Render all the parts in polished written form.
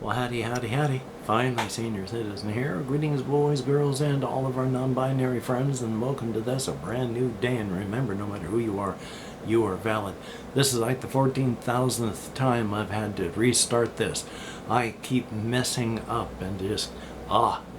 Well, howdy, howdy, howdy. Finally, senior citizen here. Greetings, boys, girls, and all of our non-binary friends, and welcome to this, a brand new day. And remember, no matter who you are valid. This is like the 14,000th time I've had to restart this. I keep messing up and just,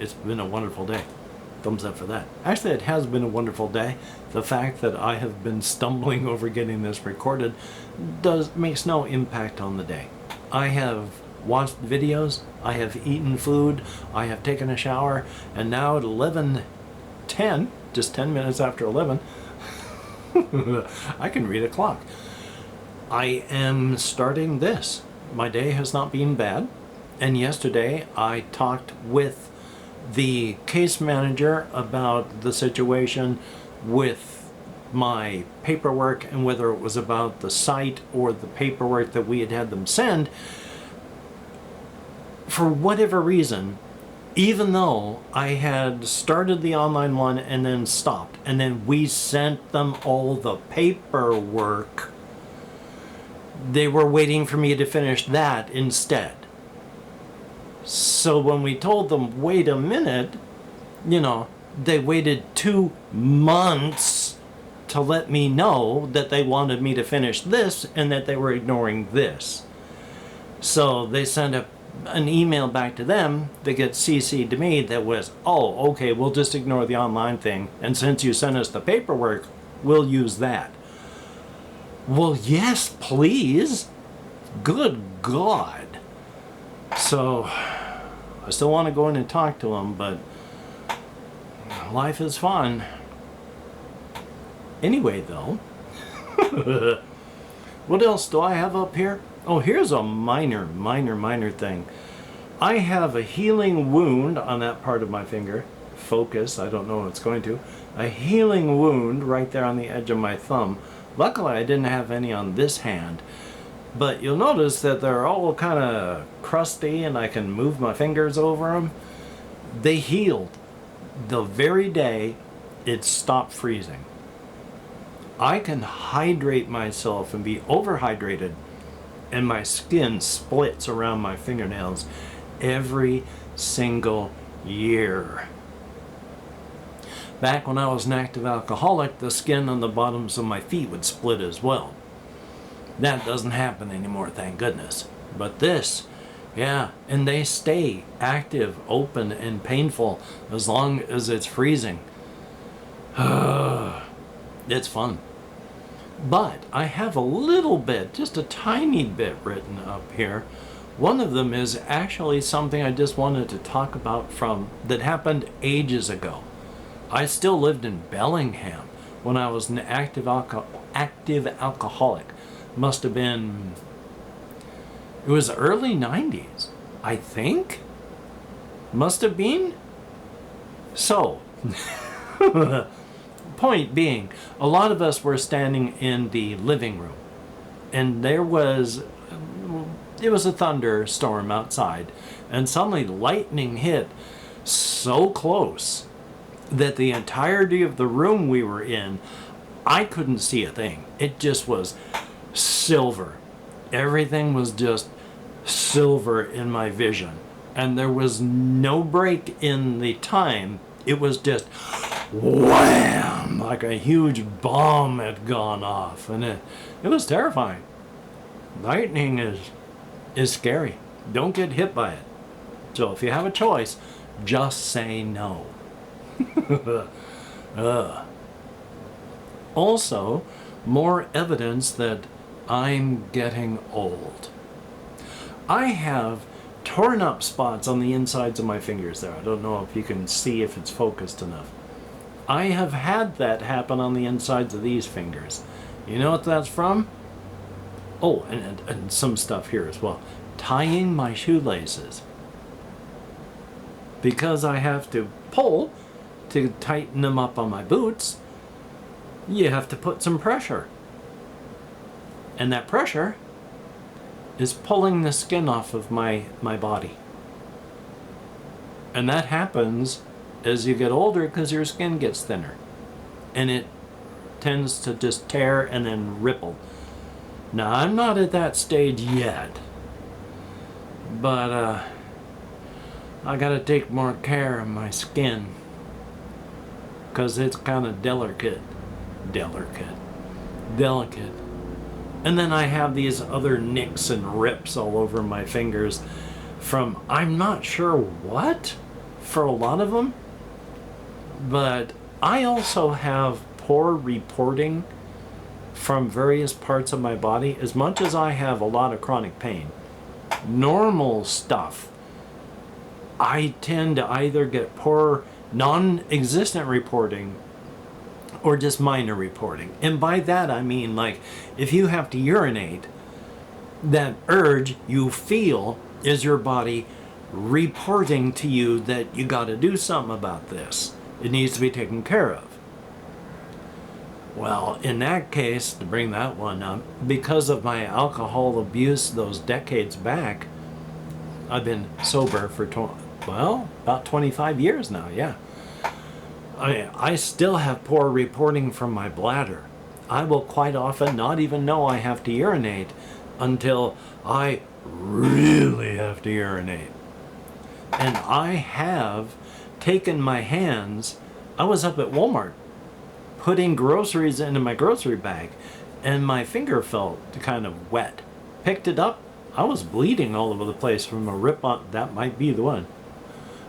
it's been a wonderful day. Thumbs up for that. Actually, it has been a wonderful day. The fact that I have been stumbling over getting this recorded makes no impact on the day. I have watched videos, I have eaten food, I have taken a shower, and now at 11:10, just 10 minutes after 11, I can read a clock. I am starting this. My day has not been bad, and yesterday I talked with the case manager about the situation with my paperwork and whether it was about the site or the paperwork that we had them send. For whatever reason, even though I had started the online one and then stopped, and then we sent them all the paperwork, they were waiting for me to finish that instead. So when we told them, wait a minute, they waited 2 months to let me know that they wanted me to finish this and that they were ignoring this. So they sent an email back to them that gets CC'd to me that was, oh, okay, we'll just ignore the online thing, and since you sent us the paperwork, we'll use that. Well, yes, please. Good God. So I still want to go in and talk to them, but life is fun. Anyway, though, what else do I have up here? Oh, here's a minor thing. I have a healing wound on that part of my finger. Focus, I don't know what it's going to. A healing wound right there on the edge of my thumb. Luckily, I didn't have any on this hand. But you'll notice that they're all kind of crusty and I can move my fingers over them. They healed the very day it stopped freezing. I can hydrate myself and be overhydrated, and my skin splits around my fingernails every single year. Back when I was an active alcoholic, the skin on the bottoms of my feet would split as well. That doesn't happen anymore, thank goodness. But this, yeah, and they stay active, open, and painful as long as it's freezing. It's fun. But I have a little bit, just a tiny bit written up here. One of them is actually something I just wanted to talk about that happened ages ago. I still lived in Bellingham when I was an active alcoholic. Must have been, it was early 90s, I think? Must have been? So, point being, a lot of us were standing in the living room, and it was a thunderstorm outside, and suddenly lightning hit so close that the entirety of the room we were in, I couldn't see a thing. It just was silver. Everything was just silver in my vision, and there was no break in the time. It was just wham, like a huge bomb had gone off, and it was terrifying. Lightning is scary. Don't get hit by it. So if you have a choice, just say no. Also, more evidence that I'm getting old. I have torn up spots on the insides of my fingers there. I don't know if you can see if it's focused enough. I have had that happen on the insides of these fingers. You know what that's from? Oh, and some stuff here as well. Tying my shoelaces. Because I have to pull to tighten them up on my boots, you have to put some pressure. And that pressure is pulling the skin off of my body. And that happens as you get older because your skin gets thinner. And it tends to just tear and then ripple. Now, I'm not at that stage yet. But I gotta take more care of my skin, because it's kind of delicate. And then I have these other nicks and rips all over my fingers from I'm not sure what for a lot of them. But I also have poor reporting from various parts of my body. As much as I have a lot of chronic pain, normal stuff, I tend to either get poor non-existent reporting or just minor reporting. And by that I mean, like, if you have to urinate, that urge you feel is your body reporting to you that you got to do something about this. It needs to be taken care of. Well, in that case, to bring that one up, because of my alcohol abuse those decades back, I've been sober for about 25 years now, yeah. I still have poor reporting from my bladder. I will quite often not even know I have to urinate until I really have to urinate. And I have taken my hands, I was up at Walmart putting groceries into my grocery bag, and my finger felt kind of wet. Picked it up, I was bleeding all over the place from a rip on, that might be the one,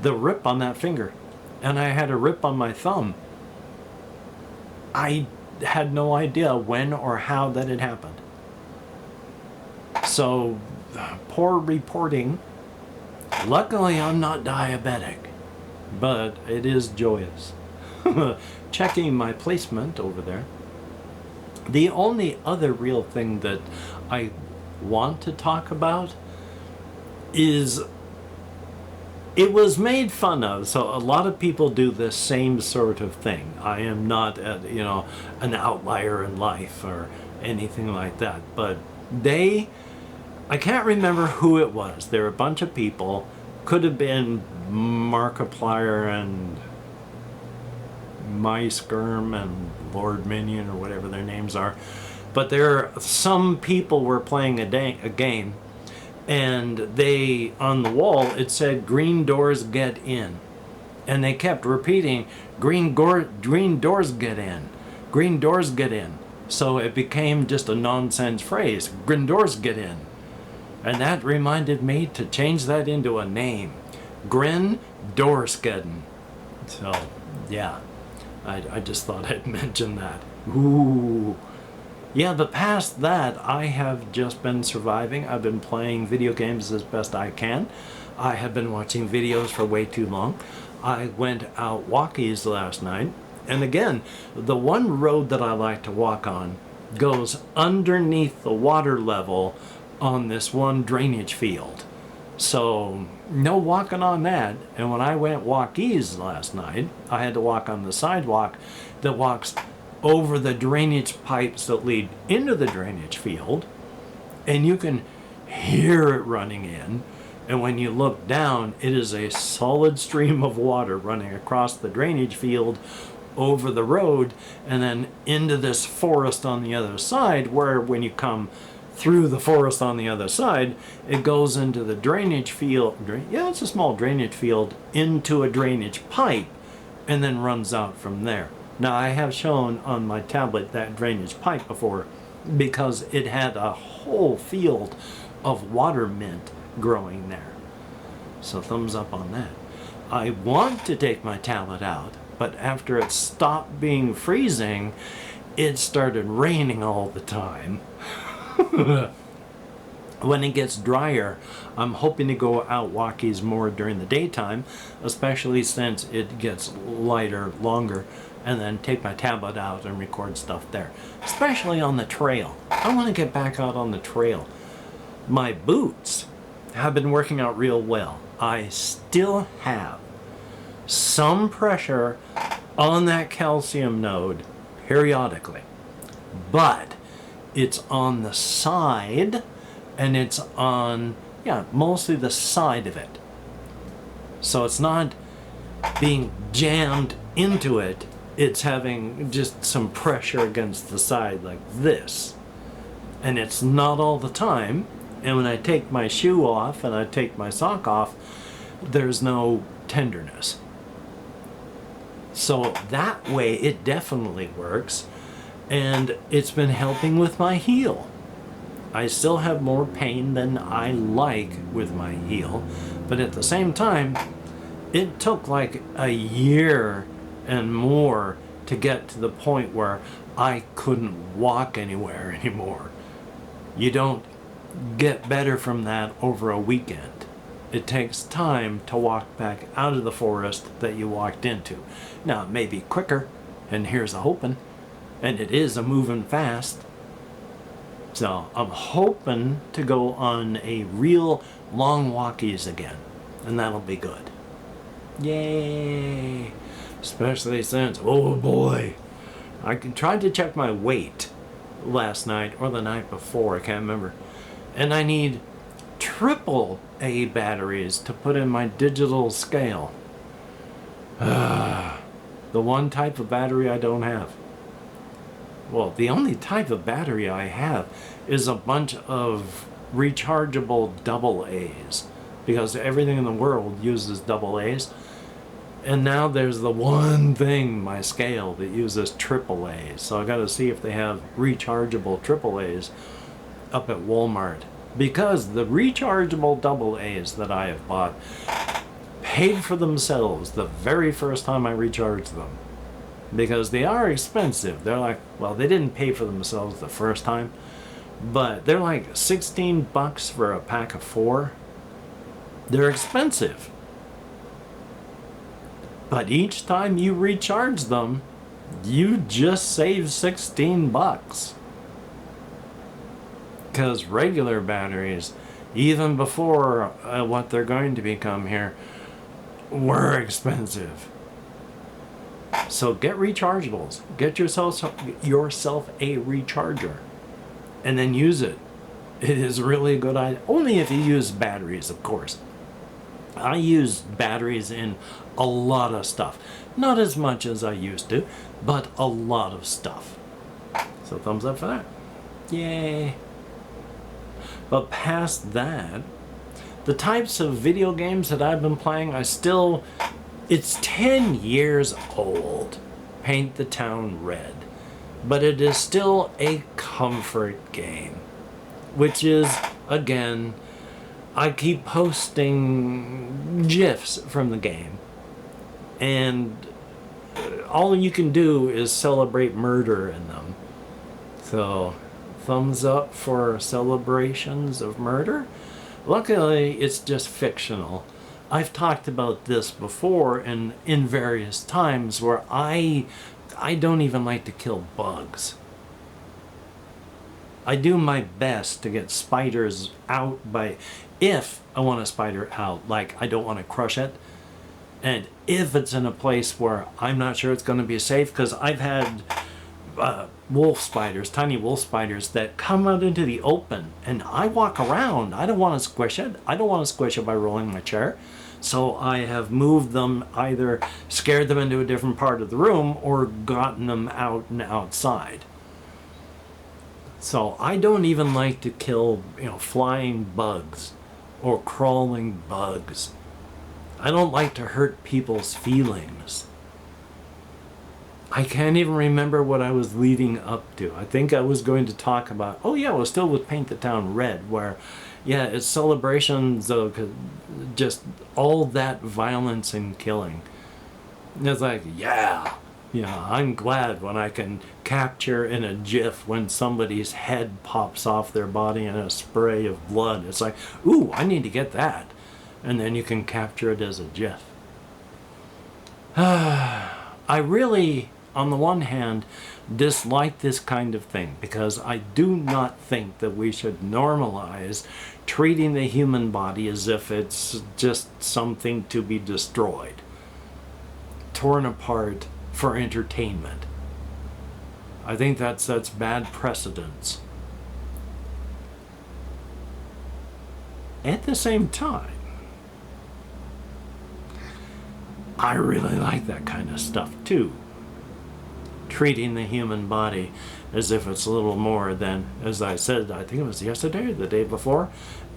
the rip on that finger. And I had a rip on my thumb. I had no idea when or how that had happened. So, poor reporting. Luckily, I'm not diabetic, but it is joyous. Checking my placement over there. The only other real thing that I want to talk about is it was made fun of. So a lot of people do the same sort of thing. I am not, an outlier in life or anything like that. But I can't remember who it was. There were a bunch of people. Could have been Markiplier and MySkerm and Lord Minion or whatever their names are. But some people were playing a game, and they, on the wall, it said, "Green doors get in." And they kept repeating, green doors get in, green doors get in. So it became just a nonsense phrase, green doors get in. And that reminded me to change that into a name, Grin Dorskedden. So, yeah, I just thought I'd mention that. Ooh. Yeah, but past that, I have just been surviving. I've been playing video games as best I can. I have been watching videos for way too long. I went out walkies last night. And again, the one road that I like to walk on goes underneath the water level on this one drainage field. So, no walking on that. And when I went walkies last night, I had to walk on the sidewalk that walks over the drainage pipes that lead into the drainage field, and you can hear it running in, and when you look down, it is a solid stream of water running across the drainage field over the road and then into this forest on the other side, where when you come through the forest on the other side, it goes into the drainage field. It's a small drainage field into a drainage pipe and then runs out from there. Now, I have shown on my tablet that drainage pipe before because it had a whole field of water mint growing there. So thumbs up on that. I want to take my tablet out, but after it stopped being freezing, it started raining all the time. When it gets drier, I'm hoping to go out walkies more during the daytime, especially since it gets lighter, longer, and then take my tablet out and record stuff there, especially on the trail. I want to get back out on the trail. My boots have been working out real well. I still have some pressure on that calcium node periodically, but it's on the side, and it's on, mostly the side of it. So it's not being jammed into it. It's having just some pressure against the side like this. And it's not all the time, And when I take my shoe off and I take my sock off, there's no tenderness. So that way it definitely works, and it's been helping with my heel. I still have more pain than I like with my heel, but at the same time, it took like a year and more to get to the point where I couldn't walk anywhere anymore. You don't get better from that over a weekend. It takes time to walk back out of the forest that you walked into. Now, it may be quicker, and here's a hoping, and it is a moving fast. So I'm hoping to go on a real long walkies again, and that'll be good. Yay! Especially since, oh boy, I tried to check my weight last night or the night before, I can't remember, and I need AAA batteries to put in my digital scale. The one type of battery I don't have. Well, the only type of battery I have is a bunch of rechargeable AA's, because everything in the world uses AA's. And now there's the one thing, my scale, that uses AAA's. So I got to see if they have rechargeable AAA's up at Walmart. Because the rechargeable AA's that I have bought paid for themselves the very first time I recharged them. Because they are expensive. They're like, well, they didn't pay for themselves the first time, but they're like $16 for a pack of 4. They're expensive. But each time you recharge them, you just save 16 bucks. Because regular batteries, even before what they're going to become here, were expensive. So get rechargeables. Get yourself a recharger, and then use it. It is really a good idea. Only if you use batteries, of course. I use batteries in a lot of stuff. Not as much as I used to, but a lot of stuff. So thumbs up for that. Yay. But past that, the types of video games that I've been playing, it's 10 years old. Paint the Town Red. But it is still a comfort game. Which is, again, I keep posting GIFs from the game. And all you can do is celebrate murder in them. So, thumbs up for celebrations of murder. Luckily, it's just fictional. I've talked about this before and in various times where I don't even like to kill bugs. I do my best to get spiders out if I want a spider out, like I don't want to crush it. And if it's in a place where I'm not sure it's going to be safe, because I've had wolf spiders, tiny wolf spiders that come out into the open and I walk around. I don't want to squish it. I don't want to squish it by rolling my chair. So I have moved them, either scared them into a different part of the room or gotten them out and outside. So I don't even like to kill, flying bugs or crawling bugs. I don't like to hurt people's feelings. I can't even remember what I was leading up to. I think I was going to talk about, it was still with Paint the Town Red, where, it's celebrations of just all that violence and killing. And it's like, I'm glad when I can capture in a GIF when somebody's head pops off their body in a spray of blood. It's like, ooh, I need to get that. And then you can capture it as a GIF. I really, on the one hand, dislike this kind of thing because I do not think that we should normalize treating the human body as if it's just something to be destroyed, torn apart for entertainment. I think that sets bad precedents. At the same time, I really like that kind of stuff too. treating the human body as if it's a little more than, as I said, I think it was yesterday or the day before,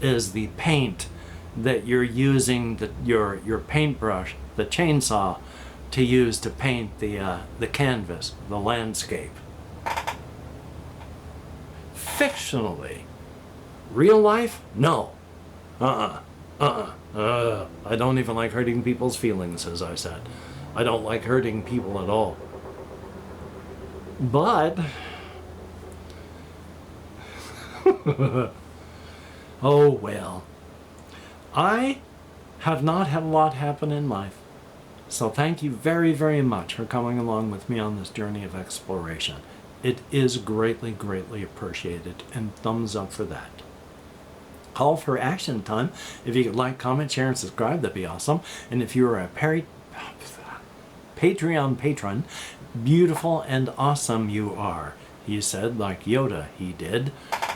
is the paint that you're using, your paintbrush, the chainsaw, to use to paint the canvas, the landscape. Fictionally. Real life? No. I don't even like hurting people's feelings, as I said. I don't like hurting people at all. But oh well. I have not had a lot happen in life. So thank you very, very much for coming along with me on this journey of exploration. It is greatly, greatly appreciated, and thumbs up for that. Call for action time. If you could like, comment, share, and subscribe, that'd be awesome. And if you are a Patreon patron, beautiful and awesome you are. He said, like Yoda, he did.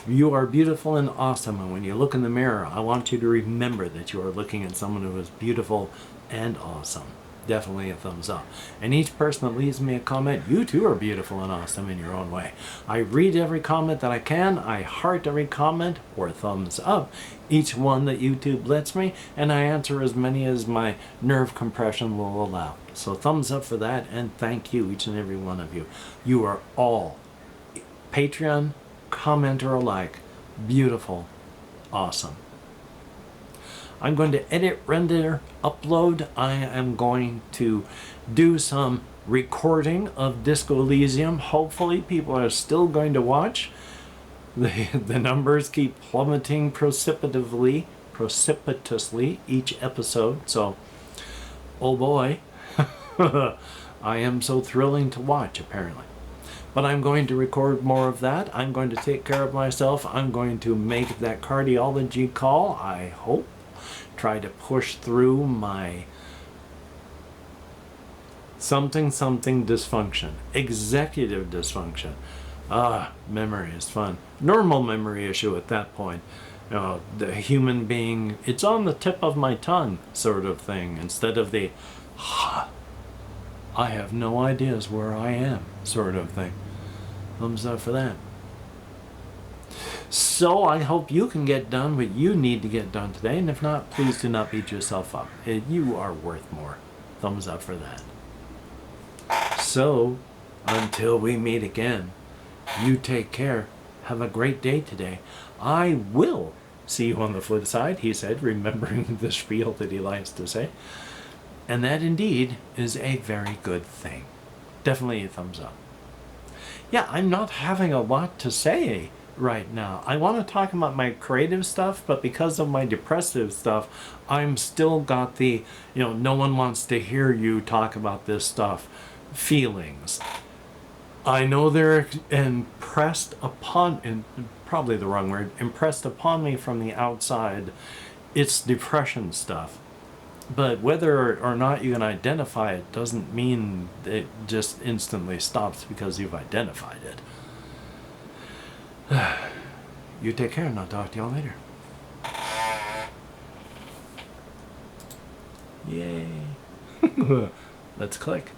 You are beautiful and awesome, and when you look in the mirror, I want you to remember that you are looking at someone who is beautiful and awesome. Definitely a thumbs up. And each person that leaves me a comment, you too are beautiful and awesome in your own way. I read every comment that I can. I heart every comment, or thumbs up, each one that YouTube lets me, and I answer as many as my nerve compression will allow. So thumbs up for that, and thank you, each and every one of you. You are all Patreon, commenter alike, beautiful, awesome. I'm going to edit, render, upload. I am going to do some recording of Disco Elysium. Hopefully people are still going to watch. The numbers keep plummeting precipitously each episode. So, oh boy, I am so thrilling to watch apparently. But I'm going to record more of that. I'm going to take care of myself. I'm going to make that cardiology call, I hope. Try to push through my something dysfunction, executive dysfunction. Memory is fun. Normal memory issue at that point. You know, the human being, it's on the tip of my tongue sort of thing, instead of the I have no ideas where I am sort of thing. Thumbs up for that. So I hope you can get done what you need to get done today, and if not, please do not beat yourself up. You are worth more. Thumbs up for that. So, until we meet again, you take care. Have a great day today. I will see you on the flip side, he said, remembering the spiel that he likes to say. And that indeed is a very good thing. Definitely a thumbs up. Yeah, I'm not having a lot to say right now. I want to talk about my creative stuff, but because of my depressive stuff, I'm still got the, no one wants to hear you talk about this stuff feelings. I know they're impressed upon, and probably the wrong word, impressed upon me from the outside. It's depression stuff. But whether or not you can identify it doesn't mean it just instantly stops because you've identified it. You take care, and I'll talk to y'all later. Yay. Let's click.